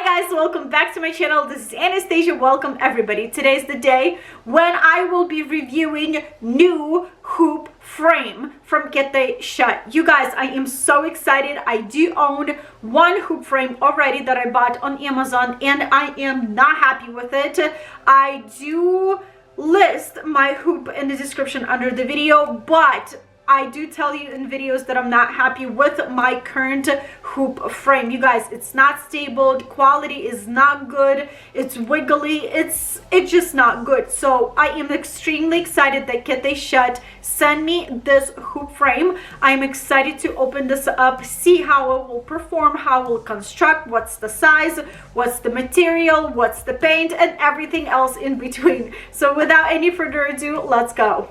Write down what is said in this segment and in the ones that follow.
Hi guys, welcome back to my channel. This is Anastasia. Welcome everybody. Today's the day when I will be reviewing new hoop frame from Qutechat. You guys, I am so excited. I do own one hoop frame already that I bought on Amazon and I am not happy with it. I do list my hoop in the description under the video, but I do tell you in videos that I'm not happy with my current hoop frame. You guys, it's not stable, the quality is not good, it's wiggly, it's just not good. So I am extremely excited that Qutechat sent me this hoop frame. I'm excited to open this up, see how it will perform, how it will construct, what's the size, what's the material, what's the paint, and everything else in between. So without any further ado, let's go.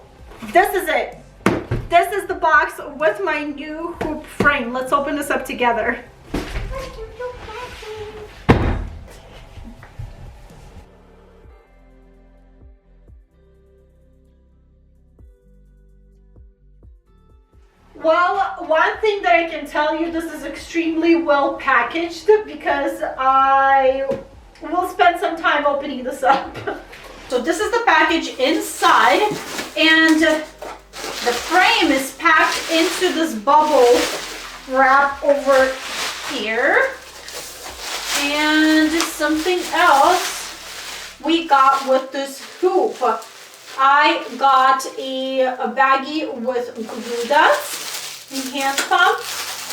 This is it. This is the box with my new hoop frame. Let's open this up together. Well, one thing that I can tell you, this is extremely well packaged because I will spend some time opening this up. So this is the package inside, and the frame is packed into this bubble wrap over here. And something else we got with this hoop. I got a baggie with glue dots and hand pump,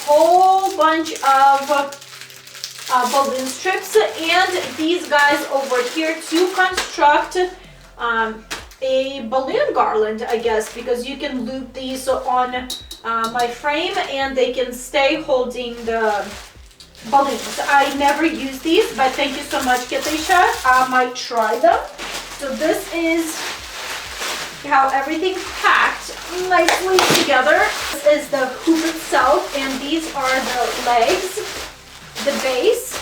whole bunch of balloon strips, and these guys over here to construct a balloon garland, I guess, because you can loop these on my frame and they can stay holding the balloons. I never use these, but thank you so much, Qutechat. I might try them. So this is how everything's packed nicely together. This is the hoop itself, and these are the legs, the base.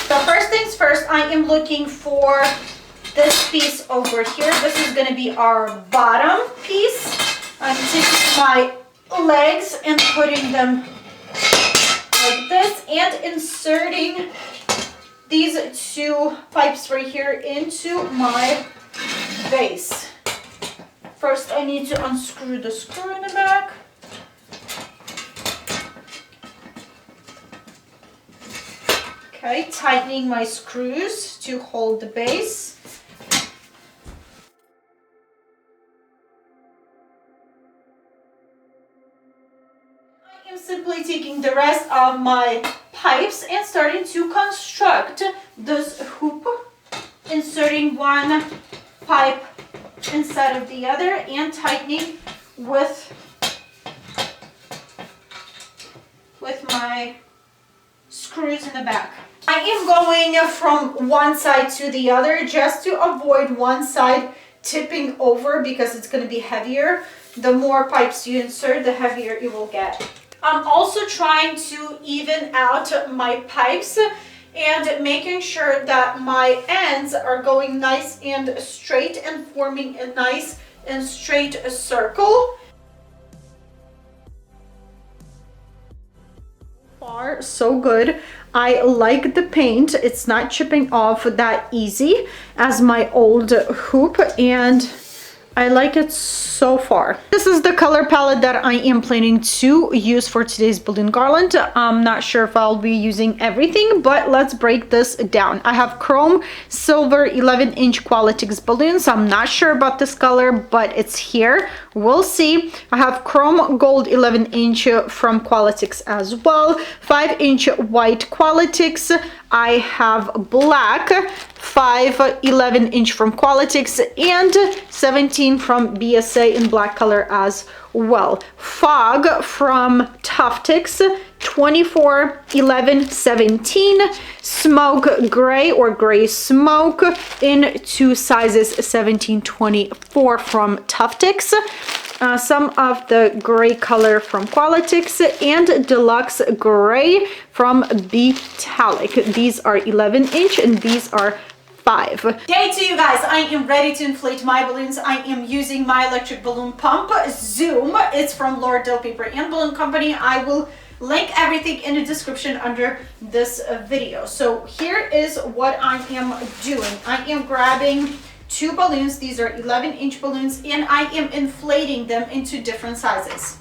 So first things first, I am looking for this piece over here. This is going to be our bottom piece. I'm taking my legs and putting them like this and inserting these two pipes right here into my base. First, I need to unscrew the screw in the back. Okay, tightening my screws to hold the base. I am simply taking the rest of my pipes and starting to construct this hoop, inserting one pipe inside of the other and tightening with my screws in the back. I am going from one side to the other just to avoid one side tipping over because it's going to be heavier. The more pipes you insert, the heavier it will get. I'm also trying to even out my pipes and making sure that my ends are going nice and straight and forming a nice and straight circle. Far so good. I like the paint. It's not chipping off that easy as my old hoop, and I like it so far. This is the color palette that I am planning to use for today's balloon garland. I'm not sure if I'll be using everything, but let's break this down. I have chrome silver 11-inch Qualitix balloons. I'm not sure about this color, but it's here. We'll see. I have chrome gold 11-inch from Qualitix as well. 5-inch white Qualitix. I have black 11-inch from Qualitix and 17 from BSA in black color as well. Fog from Tuftex 24, 11, 17. Smoke gray or gray smoke in two sizes, 17, 24 from Tuftex. Some of the gray color from Qualitix and deluxe gray from Betalic. These are 11-inch and these are 5. Day 2, you guys. I am ready to inflate my balloons. I am using my electric balloon pump, Zoom. It's from Lord Dill Paper and Balloon Company. I will Link everything in the description under this video. So here is what I am doing. I am grabbing 2 balloons. These are 11-inch balloons, and I am inflating them into different sizes.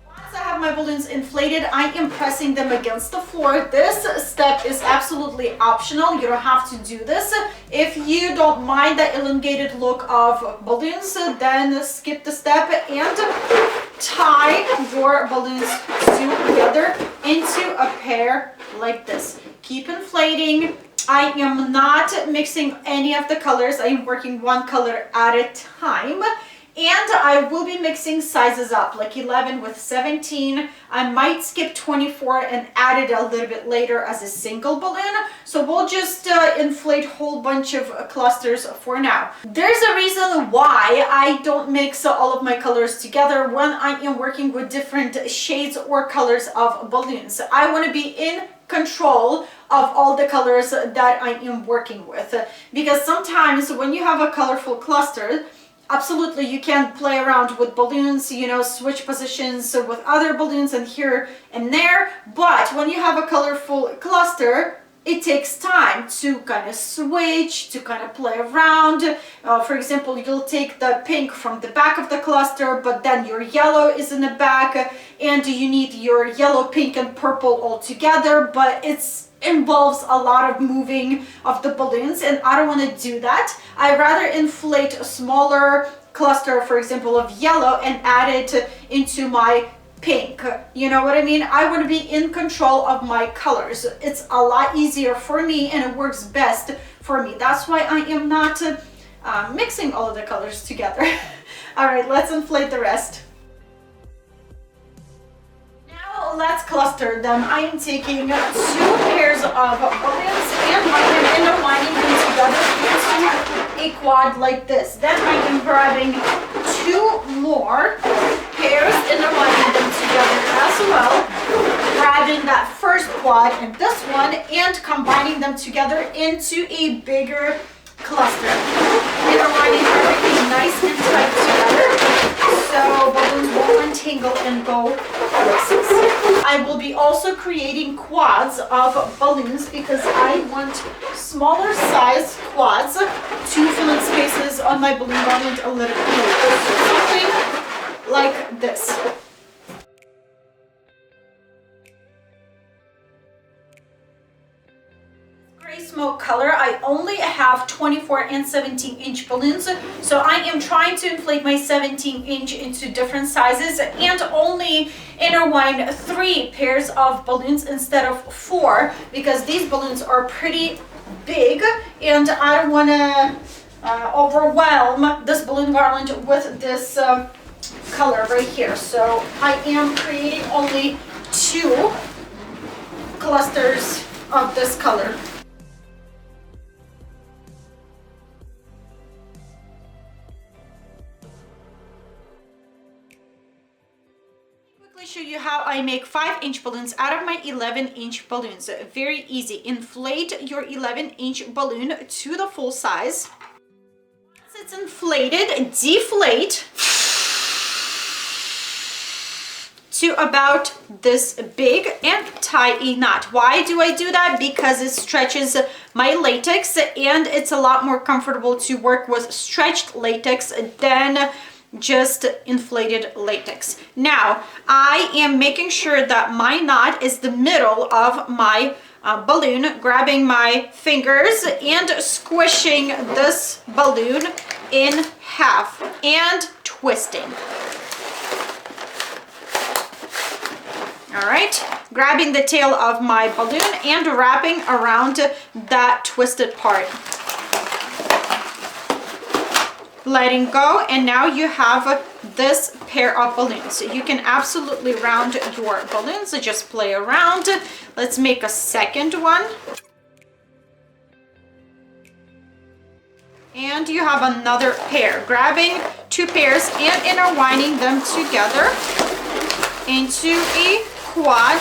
Once I have my balloons inflated, I am pressing them against the floor. This step is absolutely optional. You don't have to do this. If you don't mind the elongated look of balloons, then skip the step and tie your balloons together into a pair like this. Keep inflating. I am not mixing any of the colors. I am working one color at a time. And I will be mixing sizes up, like 11 with 17. I might skip 24 and add it a little bit later as a single balloon. So we'll just inflate a whole bunch of clusters for now. There's a reason why I don't mix all of my colors together when I am working with different shades or colors of balloons. I want to be in control of all the colors that I am working with, because sometimes when you have a colorful cluster, absolutely you can play around with balloons, you know, switch positions with other balloons and here and there. But when you have a colorful cluster, it takes time to kind of switch, to kind of play around. For example, you'll take the pink from the back of the cluster, but then your yellow is in the back, and you need your yellow, pink, and purple all together, but it involves a lot of moving of the balloons, and I don't want to do that. I rather inflate a smaller cluster, for example, of yellow, and add it into my pink. You know what I mean? I want to be in control of my colors. It's a lot easier for me, and it works best for me. That's why I am not mixing all of the colors together. All right, let's inflate the rest. Now let's cluster them. I am taking 2 pairs of balloons and I am intertwining them together into a quad like this. Then I am grabbing 2 more pairs, intertwining them together as well, grabbing that first quad and this one, and combining them together into a bigger cluster. Intertwining everything nice and tight together so balloons won't entangle and go places. I will be also creating quads of balloons because I want smaller size quads to fill in spaces on my balloon garland a little bit later. So something like this. Gray smoke color, I only have 24 and 17-inch balloons, so I am trying to inflate my 17-inch into different sizes and only intertwine 3 pairs of balloons instead of 4, because these balloons are pretty big and I don't want to overwhelm this balloon garland with this color right here. So I am creating only 2 clusters of this color. Show you how I make 5-inch balloons out of my 11-inch balloons. Very easy. Inflate your 11-inch balloon to the full size. Once it's inflated, deflate to about this big and tie a knot. Why do I do that? Because it stretches my latex and it's a lot more comfortable to work with stretched latex than just inflated latex. Now I am making sure that my knot is the middle of my balloon, grabbing my fingers and squishing this balloon in half and twisting. All right, grabbing the tail of my balloon and wrapping around that twisted part. Letting go, and now you have this pair of balloons. You can absolutely round your balloons, so just play around. Let's make a second one. And you have another pair. Grabbing 2 pairs and intertwining them together into a quad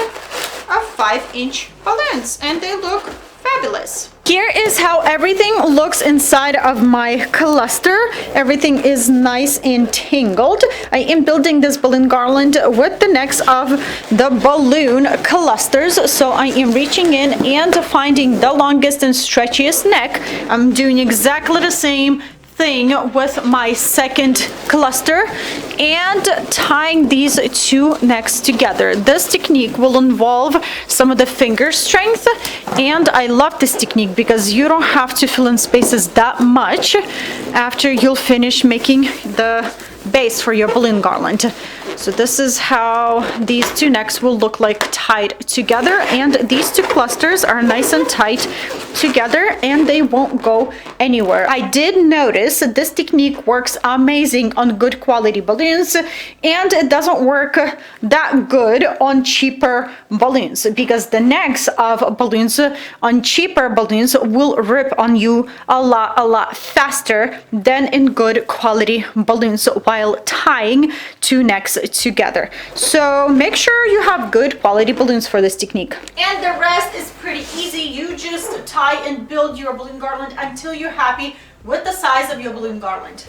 of 5-inch balloons, and they look Fabulous. Here is how everything looks inside of my cluster. Everything is nice and tangled. I am building this balloon garland with the necks of the balloon clusters. So I am reaching in and finding the longest and stretchiest neck. I'm doing exactly the same thing with my second cluster and tying these two necks together. This technique will involve some of the finger strength, and I love this technique because you don't have to fill in spaces that much after you'll finish making the base for your balloon garland. So this is how these two necks will look like tied together, and these two clusters are nice and tight together and they won't go anywhere. I did notice that this technique works amazing on good quality balloons, and it doesn't work that good on cheaper balloons because the necks of balloons on cheaper balloons will rip on you a lot faster than in good quality balloons while tying two necks together. So make sure you have good quality balloons for this technique. And the rest is pretty easy. You just tie and build your balloon garland until you're happy with the size of your balloon garland.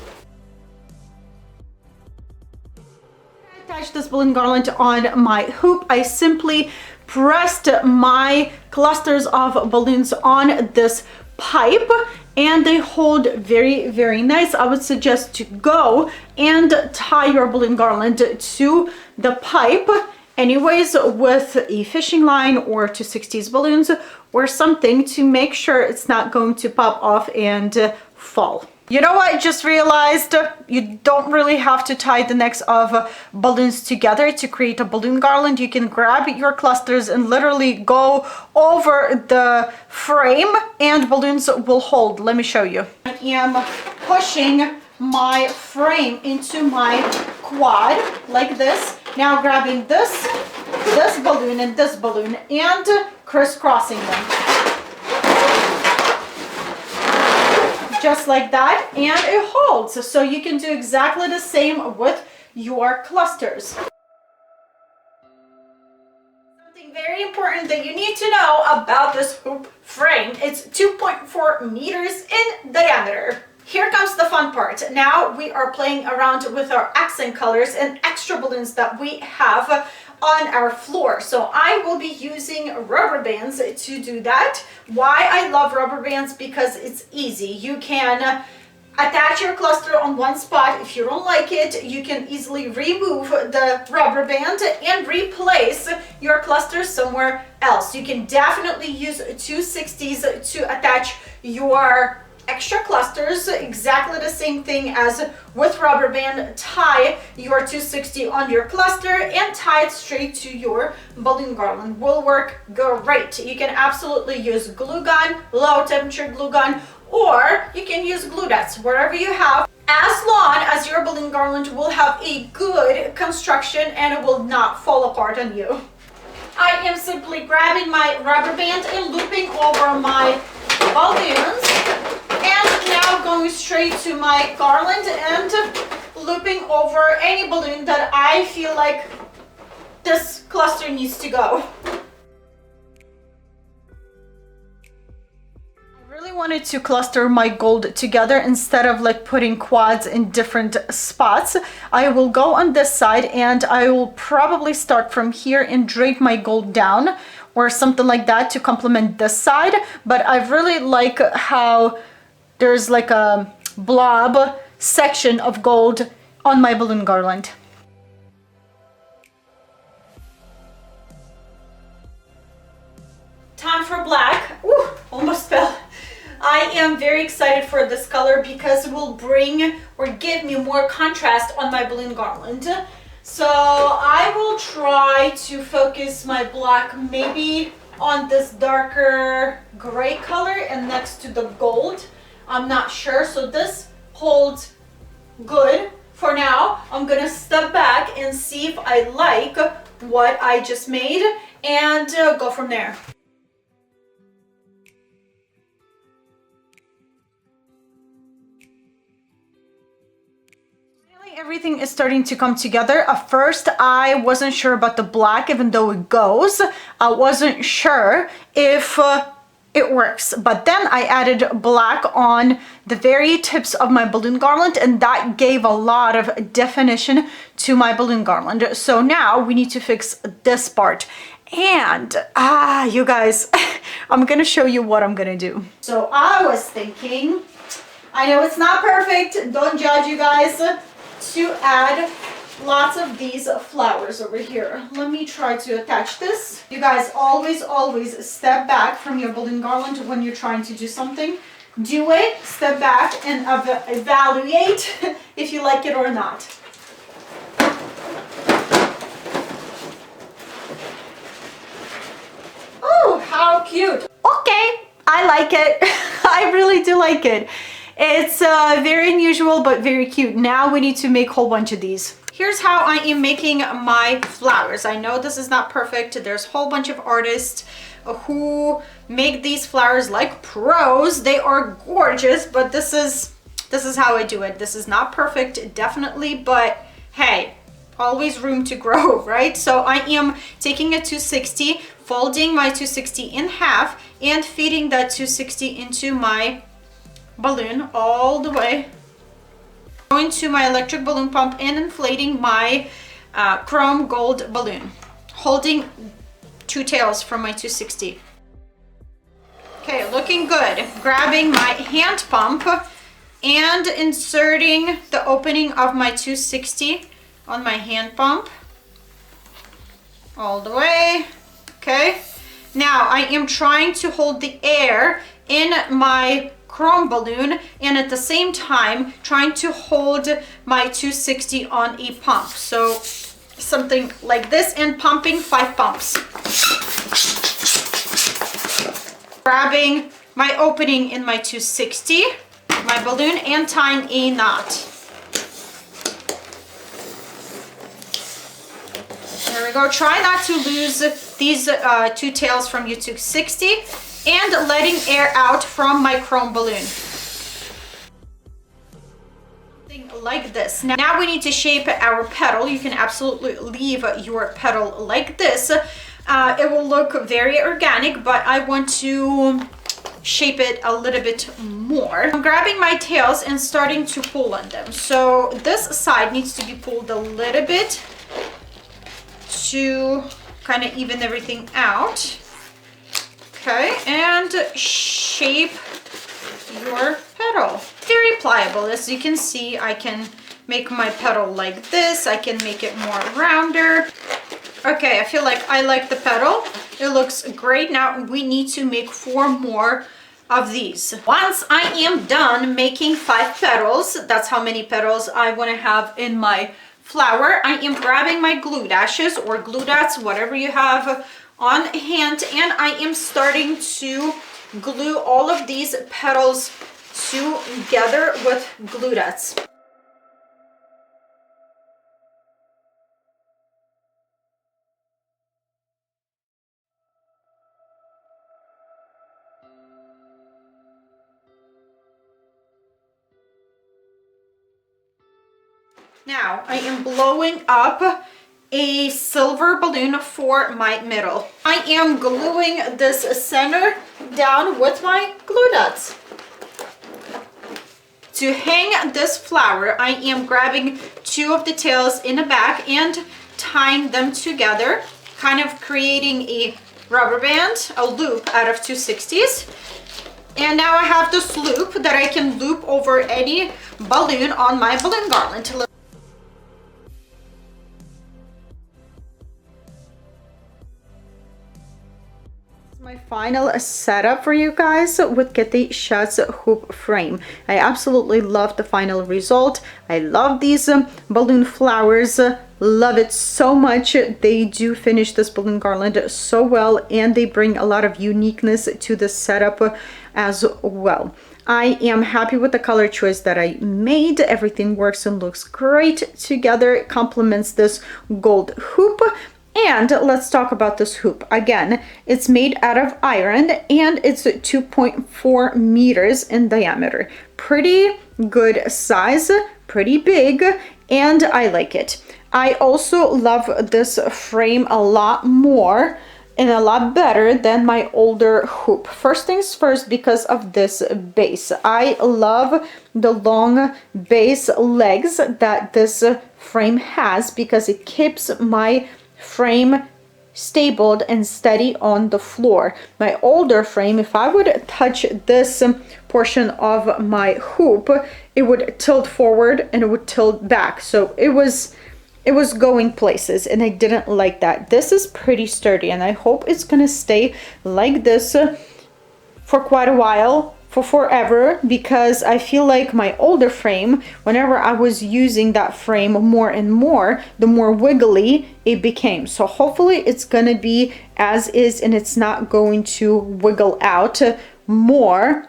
I attached this balloon garland on my hoop. I simply pressed my clusters of balloons on this pipe and they hold very nice. I would suggest to go and tie your balloon garland to the pipe anyways with a fishing line or 260s balloons or something to make sure it's not going to pop off and fall. You know what I just realized? You don't really have to tie the necks of balloons together to create a balloon garland. You can grab your clusters and literally go over the frame and balloons will hold. Let me show you. I am pushing my frame into my quad like this. Now grabbing this balloon and this balloon and crisscrossing them. Just like that, and it holds. So you can do exactly the same with your clusters. Something very important that you need to know about this hoop frame. It's 2.4 meters in diameter. Here comes the fun part. Now we are playing around with our accent colors and extra balloons that we have on our floor. So I will be using rubber bands to do that. Why I love rubber bands? Because it's easy. You can attach your cluster on one spot. If you don't like it, you can easily remove the rubber band and replace your cluster somewhere else. You can definitely use 260s to attach your extra clusters, exactly the same thing as with rubber band. Tie your 260 on your cluster and tie it straight to your balloon garland. Will work great. You can absolutely use glue gun, low temperature glue gun, or you can use glue dots, whatever you have, as long as your balloon garland will have a good construction and it will not fall apart on you. I am simply grabbing my rubber band and looping over my balloons. And now going straight to my garland and looping over any balloon that I feel like this cluster needs to go. I really wanted to cluster my gold together instead of like putting quads in different spots. I will go on this side and I will probably start from here and drape my gold down or something like that to complement this side. But I really like how there's like a blob section of gold on my balloon garland. Time for black. Ooh, almost fell. I am very excited for this color because it will bring or give me more contrast on my balloon garland. So I will try to focus my black maybe on this darker gray color and next to the gold. I'm not sure, so this holds good for now. I'm gonna step back and see if I like what I just made and go from there. Everything is starting to come together. At first, I wasn't sure about the black, even though it goes. I wasn't sure if it works. But then I added black on the very tips of my balloon garland, and that gave a lot of definition to my balloon garland. So now we need to fix this part. And you guys, I'm gonna show you what I'm gonna do. So I was thinking, I know it's not perfect, don't judge, you guys, to add lots of these flowers over here. Let me try to attach this. You guys, always step back from your balloon garland when you're trying to do something. Do it, step back, and evaluate if you like it or not. Oh, how cute. Okay, I like it. I really do like it. It's very unusual, but very cute. Now we need to make a whole bunch of these. Here's how I am making my flowers. I know this is not perfect. There's a whole bunch of artists who make these flowers like pros. They are gorgeous, but this is how I do it. This is not perfect, definitely, but hey, always room to grow, right? So I am taking a 260, folding my 260 in half, and feeding that 260 into my balloon all the way. Going to my electric balloon pump and inflating my chrome gold balloon, holding two tails from my 260. Okay, looking good. Grabbing my hand pump and inserting the opening of my 260 on my hand pump all the way. Okay, now I am trying to hold the air in my chrome balloon and at the same time trying to hold my 260 on a pump. So something like this, and pumping 5 pumps. Grabbing my opening in my 260, my balloon, and tying a knot. There we go. Try not to lose these two tails from your 260, and letting air out from my chrome balloon. Something like this. Now we need to shape our petal. You can absolutely leave your petal like this. It will look very organic, but I want to shape it a little bit more. I'm grabbing my tails and starting to pull on them. So this side needs to be pulled a little bit to kind of even everything out. Okay, and shape your petal. Very pliable. As you can see, I can make my petal like this. I can make it more rounder. Okay, I feel like I like the petal. It looks great. Now we need to make 4 more of these. Once I am done making 5 petals, that's how many petals I want to have in my flower, I am grabbing my glue dashes or glue dots, whatever you have on hand, and I am starting to glue all of these petals together with glue dots. Now I am blowing up a silver balloon for my middle. I am gluing this center down with my glue dots. To hang this flower, I am grabbing 2 of the tails in the back and tying them together, kind of creating a rubber band, a loop out of 260s. And now I have this loop that I can loop over any balloon on my balloon garland. My final setup for you guys with Qutechat hoop frame. I absolutely love the final result. I love these balloon flowers. Love it so much. They do finish this balloon garland so well, and they bring a lot of uniqueness to the setup as well. I am happy with the color choice that I made. Everything works and looks great together. It complements this gold hoop. And let's talk about this hoop. Again, it's made out of iron and it's 2.4 meters in diameter. Pretty good size, pretty big, and I like it. I also love this frame a lot more and a lot better than my older hoop. First things first, because of this base. I love the long base legs that this frame has because it keeps my frame stabled and steady on the floor. My older frame, if I would touch this portion of my hoop, it would tilt forward and it would tilt back. So it was going places and I didn't like that. This is pretty sturdy and I hope it's gonna stay like this for quite a while, for forever, because I feel like my older frame, whenever I was using that frame more and more, the more wiggly it became. So hopefully it's gonna be as is and it's not going to wiggle out more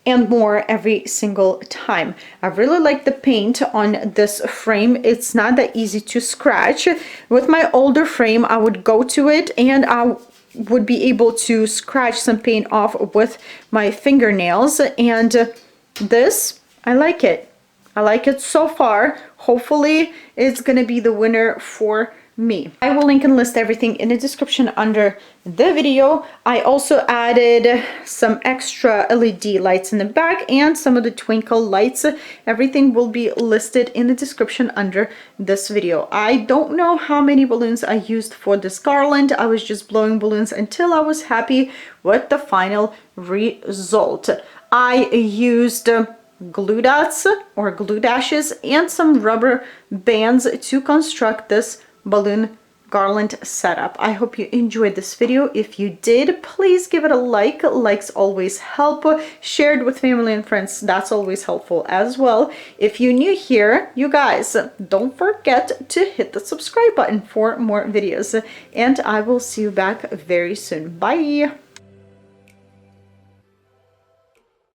and more every single time. I really like the paint on this frame. It's not that easy to scratch. With my older frame, I would go to it and I would be able to scratch some paint off with my fingernails, and this, I like it. I like it so far. Hopefully it's gonna be the winner for me. I will link and list everything in the description under the video. I also added some extra LED lights in the back and some of the twinkle lights. Everything will be listed in the description under this video. I don't know how many balloons I used for this garland. I was just blowing balloons until I was happy with the final result. I used glue dots or glue dashes and some rubber bands to construct this balloon garland setup. I hope you enjoyed this video. If you did, please give it a like. Likes always help. Shared with family and friends, that's always helpful as well. If you're new here, you guys, don't forget to hit the subscribe button for more videos, and I will see you back very soon. Bye.